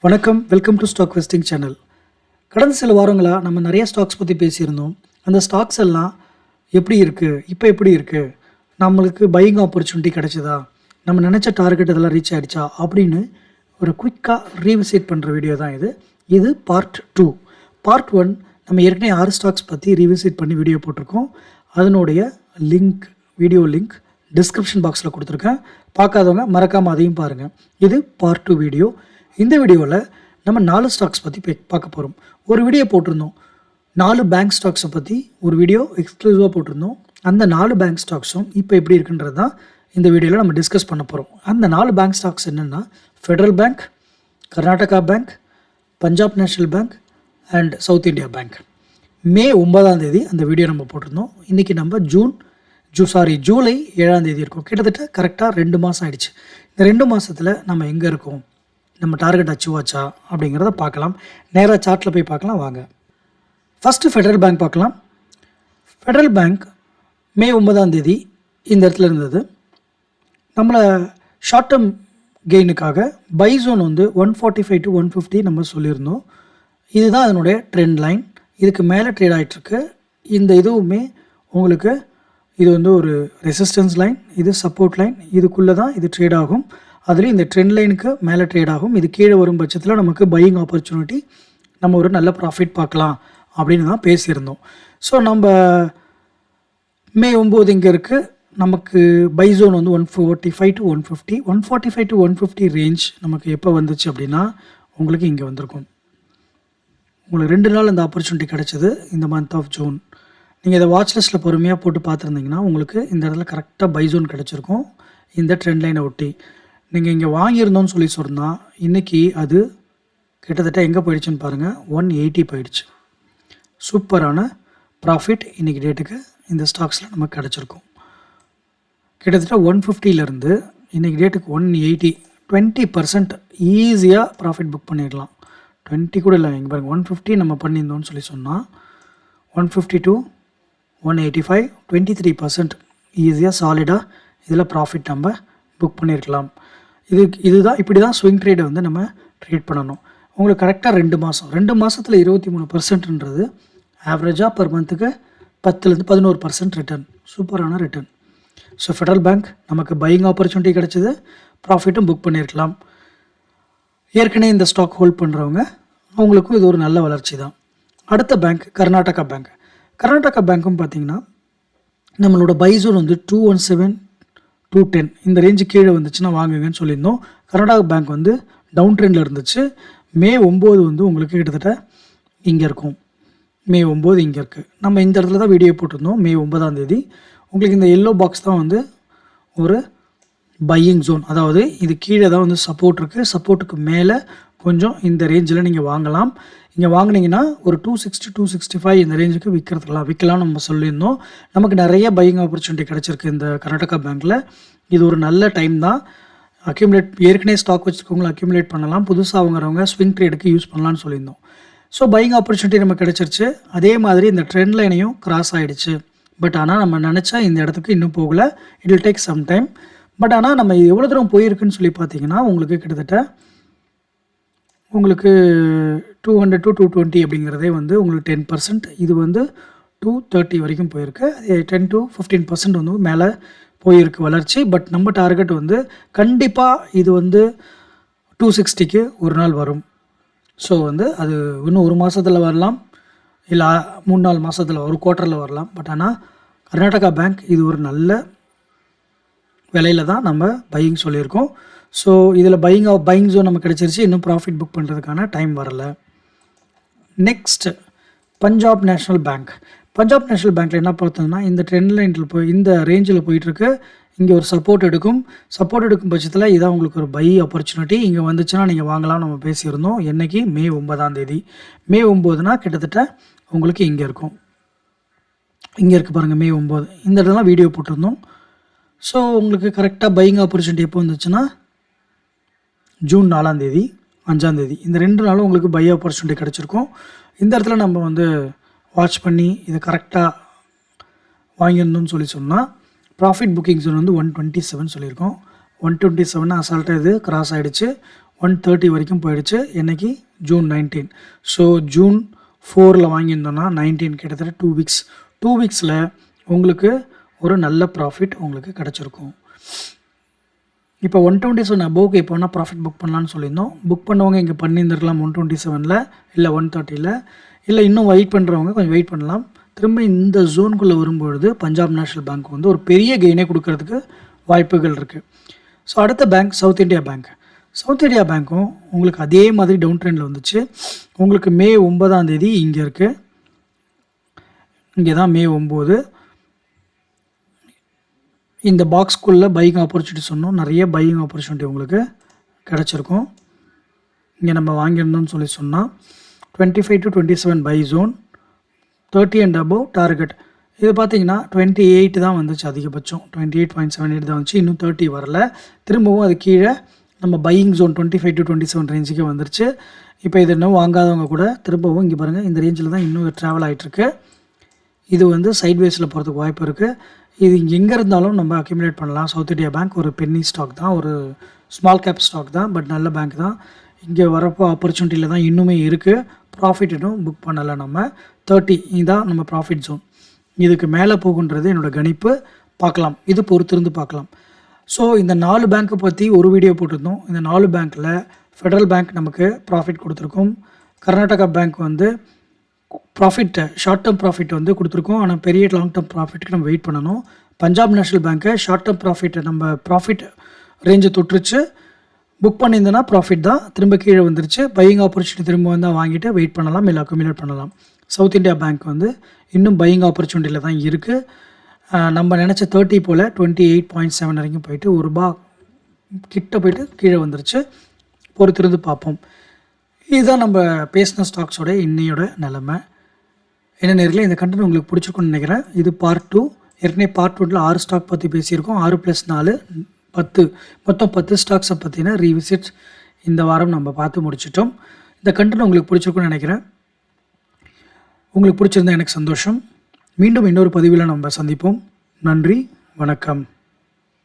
வணக்கம், welcome to stock vesting channel. கடந்த சில வாரங்களாக நம்ம நிறைய ஸ்டாக்ஸ் பற்றி பேசியிருந்தோம். அந்த ஸ்டாக்ஸ் எல்லாம் எப்படி இருக்குது, இப்போ எப்படி இருக்குது, நம்மளுக்கு பையிங் ஆப்பர்ச்சுனிட்டி கிடைச்சதா, நம்ம நினச்ச டார்கெட் இதெல்லாம் ரீச் ஆகிடுச்சா அப்படின்னு ஒரு குயிக்காக ரீவிசிட் பண்ணுற வீடியோ தான் இது. இது பார்ட் 2. பார்ட் 1 நம்ம ஏற்கனவே 6 ஸ்டாக்ஸ் பற்றி ரீவிசிட் பண்ணி வீடியோ போட்டிருக்கோம். அதனுடைய வீடியோ லிங்க் டிஸ்கிரிப்ஷன் பாக்ஸில் கொடுத்துருக்கேன். பார்க்காதவங்க மறக்காமல் அதையும் பாருங்கள். இது பார்ட் 2 வீடியோ. இந்த வீடியோவில் நம்ம 4 ஸ்டாக்ஸ் பற்றி பார்க்க போகிறோம். ஒரு வீடியோ போட்டிருந்தோம் 4 பேங்க் ஸ்டாக்ஸை பற்றி ஒரு வீடியோ எக்ஸ்க்ளூசிவாக போட்டிருந்தோம். அந்த 4 பேங்க் ஸ்டாக்ஸும் இப்போ எப்படி இருக்குன்றது தான் இந்த வீடியோவில் நம்ம டிஸ்கஸ் பண்ண போகிறோம். அந்த 4 பேங்க் ஸ்டாக்ஸ் என்னென்னா federal bank, Karnataka bank, Punjab national bank and south India bank. May 9 அந்த வீடியோ நம்ம போட்டிருந்தோம். இன்றைக்கி நம்ம ஜூலை 7 இருக்கும். கிட்டத்தட்ட கரெக்டாக 2 மாதம் ஆயிடுச்சு. இந்த 2 மாதத்தில் நம்ம எங்கே இருக்கோம், நம்ம டார்கெட் அச்சீவ் ஆச்சா அப்படிங்கிறத பார்க்கலாம். நேராக சார்ட்டில் போய் பார்க்கலாம் வாங்க. ஃபஸ்ட்டு ஃபெடரல் பேங்க் பார்க்கலாம். ஃபெடரல் பேங்க் மே 9 இந்த இடத்துல இருந்தது. நம்மளை ஷார்ட் டேர்ம் கெயினுக்காக பை ஜோன் வந்து 145 to 150 நம்ம சொல்லியிருந்தோம். இதுதான் அதனுடைய ட்ரெண்ட் லைன். இதுக்கு மேலே ட்ரேட் ஆகிட்டுருக்கு. இந்த இதுவுமே உங்களுக்கு இது வந்து ஒரு ரெசிஸ்டன்ஸ் லைன், இது சப்போர்ட் லைன், இதுக்குள்ளே தான் இது ட்ரேட் ஆகும். அதுலேயும் இந்த ட்ரெண்ட் லைனுக்கு மேலே ட்ரேட் ஆகும். இது கீழே வரும் பட்சத்தில் நமக்கு பையிங் ஆப்பர்ச்சுனிட்டி, நம்ம ஒரு நல்ல ப்ராஃபிட் பார்க்கலாம் அப்படின்னு தான் பேசியிருந்தோம். ஸோ நம்ம மே 9 இங்கே இருக்குது. நமக்கு பை ஜோன் வந்து 145 to 150. 145 to 150 ரேஞ்ச் நமக்கு எப்போ வந்துச்சு அப்படின்னா உங்களுக்கு இங்கே வந்திருக்கும். உங்களுக்கு 2 நாள் அந்த ஆப்பர்ச்சுனிட்டி கிடச்சிது இந்த மந்த் ஆஃப் ஜூன். நீங்கள் இதை வாட்ச் லிஸ்ட்டில் பொறுமையாக போட்டு பார்த்துருந்தீங்கன்னா உங்களுக்கு இந்த இடத்துல கரெக்டாக பை ஜோன் கிடச்சிருக்கும். இந்த ட்ரெண்ட் லைனை ஒட்டி நீங்கள் இங்கே வாங்கியிருந்தோன்னு சொன்னால் இன்றைக்கி அது கிட்டத்தட்ட எங்கே போயிடுச்சுன்னு பாருங்கள், 180 போயிடுச்சு. சூப்பரான ப்ராஃபிட் இன்றைக்கி டேட்டுக்கு இந்த ஸ்டாக்ஸில் நமக்கு கிடச்சிருக்கும். கிட்டத்தட்ட 150லேருந்து இன்றைக்கி டேட்டுக்கு 180, 20% ஈஸியாக ப்ராஃபிட் புக் பண்ணிடலாம். 20 கூட இல்லை, இங்கே பாருங்கள் 150 நம்ம பண்ணியிருந்தோன்னு சொன்னால் 150 to 185, 23% ஈஸியாக சாலிடாக இதில் ப்ராஃபிட் நம்ம புக் பண்ணியிருக்கலாம். இதுதான் இப்படி தான் ஸ்விங் ட்ரேடை வந்து நம்ம ட்ரேட் பண்ணணும். உங்களுக்கு கரெக்டாக 2 மாதத்தில் 23%ன்றது ஆவரேஜாக பர் மந்த்துக்கு 10லேருந்து 11% ரிட்டர்ன். சூப்பரான ரிட்டர்ன். ஸோ ஃபெடரல் பேங்க் நமக்கு பையிங் ஆப்பர்ச்சுனிட்டி கிடச்சிது, ப்ராஃபிட்டும் புக் பண்ணியிருக்கலாம். ஏற்கனவே இந்த ஸ்டாக் ஹோல்ட் பண்ணுறவங்க அவங்களுக்கும் இது ஒரு நல்ல வளர்ச்சி தான். அடுத்த பேங்க் கர்நாடகா பேங்க். கர்நாடகா பேங்க்கும் பார்த்திங்கன்னா நம்மளோட பை ஜோன் வந்து 217 210 இந்த ரேஞ்சு கீழே வந்துச்சுன்னா வாங்குங்கன்னு சொல்லியிருந்தோம். கர்நாடகா பேங்க் வந்து டவுன் ட்ரெண்டில் இருந்துச்சு. மே 9 வந்து உங்களுக்கு கிட்டத்தட்ட இங்கே இருக்கும். மே 9 இங்கே இருக்குது. நம்ம இந்த இடத்துல தான் வீடியோ போட்டிருந்தோம் மே 9 உங்களுக்கு இந்த எல்லோ பாக்ஸ் தான் வந்து ஒரு பையிங் ஜோன். அதாவது இது கீழே தான் வந்து சப்போர்ட் இருக்குது. சப்போர்ட்டுக்கு மேலே கொஞ்சம் இந்த ரேஞ்சில் நீங்கள் வாங்கலாம். இங்கே வாங்கினீங்கன்னா ஒரு 260 265 இந்த ரேஞ்சுக்கு விற்கலாம் நம்ம சொல்லியிருந்தோம். நமக்கு நிறைய பையிங் ஆப்பர்ச்சுனிட்டி கிடச்சிருக்கு இந்த கர்நாடகா பேங்க்கில். இது ஒரு நல்ல டைம் தான். ஏற்கனவே ஸ்டாக் வச்சுருக்கவங்களை அக்யூமுலேட் பண்ணலாம், புதுசாக வாங்குறவங்க ஸ்விங் ட்ரேடுக்கு யூஸ் பண்ணலான்னு சொல்லியிருந்தோம். ஸோ பையிங் ஆப்பர்ச்சுனிட்டி நமக்கு கிடச்சிருச்சு. அதே மாதிரி இந்த ட்ரெண்ட் லைனையும் கிராஸ் ஆகிடுச்சு. பட் ஆனால் நம்ம நினச்சா இந்த இடத்துக்கு இன்னும் போகலை. It will take some time. But ஆனால் நம்ம எவ்வளோ தூரம் போயிருக்குன்னு சொல்லி பார்த்தீங்கன்னா உங்களுக்கு கிட்டத்தட்ட உங்களுக்கு 200 to 220 அப்படிங்கிறதே வந்து உங்களுக்கு 10%. இது வந்து 230 வரைக்கும் போயிருக்கு. 10 to 15% வந்து மேலே போயிருக்கு வளர்ச்சி. பட் நம்ம டார்கெட் வந்து கண்டிப்பாக இது வந்து 260க்கு ஒரு நாள் வரும். ஸோ வந்து அது இன்னும் 1 மாதத்தில் வரலாம், இல்லை 3-4 மாதத்தில் ஒரு குவார்ட்டரில் வரலாம். பட் ஆனால் கர்நாடகா பேங்க் இது ஒரு நல்ல விலையில் தான் நம்ம பையிங் சொல்லியிருக்கோம். ஸோ இதில் பையிங் ஜோன் நமக்கு கிடச்சிருச்சு. இன்னும் ப்ராஃபிட் புக் பண்ணுறதுக்கான டைம் வரலை. Next Punjab national bank. Punjab national பேங்க்கில் என்ன பார்த்தோம்னா இந்த ட்ரெண்ட் லைனில் இந்த ரேஞ்சில் போயிட்டுருக்கு. இங்கே ஒரு சப்போர்ட் எடுக்கும் பட்சத்தில் இதான் உங்களுக்கு ஒரு பை ஆப்பர்ச்சுனிட்டி. இங்கே வந்துச்சுன்னா நீங்கள் வாங்கலாம் நம்ம பேசியிருந்தோம். என்றைக்கு மே 9 மே 9னா கிட்டத்தட்ட உங்களுக்கு இங்கே இருக்கும். இங்கே இருக்குது பாருங்கள் மே 9 இந்த இடத்துல வீடியோ போட்டிருந்தோம். ஸோ உங்களுக்கு கரெக்டாக பையிங் ஆப்பர்ச்சுனிட்டி எப்போ வந்துச்சுன்னா ஜூன் 4 5 இந்த 2 நாளும் உங்களுக்கு பை ஆப்பர்ச்சுனிட்டி கிடச்சிருக்கும். இந்த இடத்துல நம்ம வந்து வாட்ச் பண்ணி இதை கரெக்டாக வாங்கியிருந்தோம்னு சொன்னால் ப்ராஃபிட் புக்கிங் ஜோன் வந்து 127 சொல்லியிருக்கோம். 127 அசால்ட்டாக இது கிராஸ் ஆகிடுச்சு. 130 வரைக்கும் போயிடுச்சு. என்னைக்கு? ஜூன் 19. ஸோ ஜூன் 4ல் வாங்கியிருந்தோன்னா 19 கிட்டத்தட்ட 2 வீக்ஸ். 2 வீக்ஸில் உங்களுக்கு ஒரு நல்ல ப்ராஃபிட் உங்களுக்கு கிடச்சிருக்கும். இப்போ 127 அபோவ்க்கு எப்போ வேணால் ப்ராஃபிட் புக் பண்ணலான்னு சொல்லியிருந்தோம். புக் பண்ணவங்க இங்கே பண்ணியிருந்துருக்கலாம் 127ல், இல்லை 130ல், இல்லை இன்னும் வெயிட் பண்ணுறவங்க கொஞ்சம் வெயிட் பண்ணலாம். திரும்ப இந்த ஜோனுக்குள்ளே வரும்பொழுது பஞ்சாப் நேஷ்னல் பேங்க் வந்து ஒரு பெரிய கெயினே கொடுக்கறதுக்கு வாய்ப்புகள் இருக்குது. ஸோ அடுத்த bank south India bank. South India பேங்க்கும் உங்களுக்கு அதே மாதிரி டவுன் ட்ரெண்டில் வந்துச்சு. உங்களுக்கு மே 9 இங்கே இருக்குது. இங்கே தான் மே 9. இந்த பாக்ஸ்குள்ளே பையிங் ஆப்பர்ச்சுனிட்டி சொன்னோம். நிறைய பையிங் ஆப்பர்ச்சுனிட்டி உங்களுக்கு கிடச்சிருக்கும். இங்கே நம்ம வாங்கியிருந்தோம்னு சொல்லி சொன்னால் 25 to 27 buy zone, 30 and above target. இது பார்த்தீங்கன்னா 28 தான் வந்துச்சு அதிகபட்சம். 28.78 தான் வந்துச்சு. இன்னும் 30 வரல. திரும்பவும் அது கீழே நம்ம பையிங் ஜோன் 25 to 27 ரேஞ்சுக்கே வந்துருச்சு. இப்போ இது இன்னும் வாங்காதவங்க கூட திரும்பவும் இங்கே பாருங்கள், இந்த ரேஞ்சில் தான் இன்னும் ட்ராவல் ஆகிட்டுருக்கு. இது வந்து சைட்வேஸில் போகிறதுக்கு வாய்ப்பு இருக்குது. இது எங்கே இருந்தாலும் நம்ம அக்யூமுலேட் பண்ணலாம். சவுத் இந்தியா பேங்க் ஒரு பென்னி ஸ்டாக் தான், ஒரு ஸ்மால் கேப் ஸ்டாக் தான், பட் நல்ல பேங்க் தான். இங்கே வரப்போ ஆப்பர்ச்சுனிட்டியில் தான் இன்னுமே இருக்குது. ப்ராஃபிட் இன்னும் புக் பண்ணலை. நம்ம 30 இதுதான் நம்ம ப்ராஃபிட் ஜோன். இதுக்கு மேலே போகுன்றது என்னோடய கணிப்பு. பார்க்கலாம், இது பொறுத்திருந்து பார்க்கலாம். ஸோ இந்த 4 பேங்க்கை பற்றி ஒரு வீடியோ போட்டிருந்தோம். இந்த 4 பேங்க்கில் ஃபெடரல் பேங்க் நமக்கு ப்ராஃபிட் கொடுத்துருக்கோம். கர்நாடகா பேங்க் வந்து ப்ராஃபிட், ஷார்ட் டேர்ம் ப்ராஃபிட் வந்து கொடுத்துருக்கோம். ஆனால் பெரிய லாங் டேர்ம் ப்ராஃபிட்டுக்கு நம்ம வெயிட் பண்ணணும். பஞ்சாப் நேஷ்னல் பேங்க்கை ஷார்ட் டேர்ம் ப்ராஃபிட்டை நம்ம ப்ராஃபிட் ரேஞ்சை தொட்டுருச்சு. புக் பண்ணியிருந்தேன்னா ப்ராஃபிட் தான், திரும்ப கீழே வந்துருச்சு. பையிங் ஆப்பர்ச்சுனிட்டி திரும்ப வந்தால் வாங்கிட்டு வெயிட் பண்ணலாம், இல்லை அக்யூமுலேட் பண்ணலாம். சவுத் இந்தியா பேங்க் வந்து இன்னும் பையிங் ஆப்பர்ச்சுனிட்டியில் தான் இருக்குது. நம்ம நினச்ச 30 போல் 28.7 வரைக்கும் போயிட்டு ₹1 கிட்ட போயிட்டு கீழே வந்துருச்சு. பொறுத்திருந்து பார்ப்போம். இதுதான் நம்ம பேசின ஸ்டாக்ஸோட இன்னையோட நிலைமை. என்ன நேரில் இந்த கண்டென்ட் உங்களுக்கு பிடிச்சிருக்குன்னு நினைக்கிறேன். இது பார்ட் 2. ஏற்கனவே பார்ட் 1ல் 6 ஸ்டாக் பற்றி பேசியிருக்கோம். 6 + 4 10, மொத்தம் 10 ஸ்டாக்ஸை பற்றின ரீவிசிட் இந்த வாரம் நம்ம பார்த்து முடிச்சிட்டோம். இந்த கண்டென்ட் உங்களுக்கு பிடிச்சிருக்குன்னு நினைக்கிறேன். உங்களுக்கு பிடிச்சிருந்தா எனக்கு சந்தோஷம். மீண்டும் இன்னொரு பதிவில் நம்ம சந்திப்போம். நன்றி, வணக்கம்.